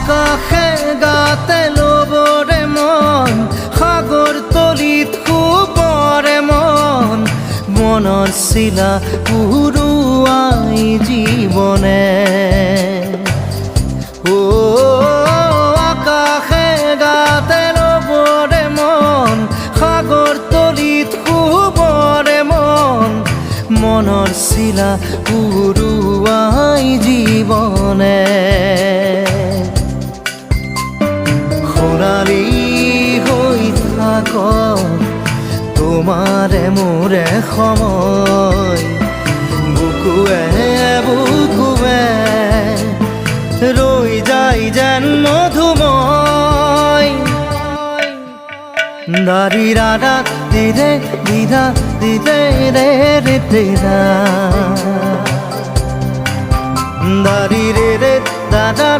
আকাশে গাতে লবৰে মন সাগৰ তলিত শুবৰে মন মনৰ চিলা উৰুৱাই জীৱনে আকাশে গাতে লবৰে মন সাগৰ তলিত শুবৰে মন মনৰ চিলা উৰুৱাই জীৱনে সোণালী হৈ থাক তোমাৰে মোৰে সময় বুকুৱে বুকুৱে ৰৈ যায় যেন মধুময় দাৰি ৰাধা দিৰে দিৰা দিৰে ৰে ৰে দিৰা দাৰি ৰে ৰে দাদা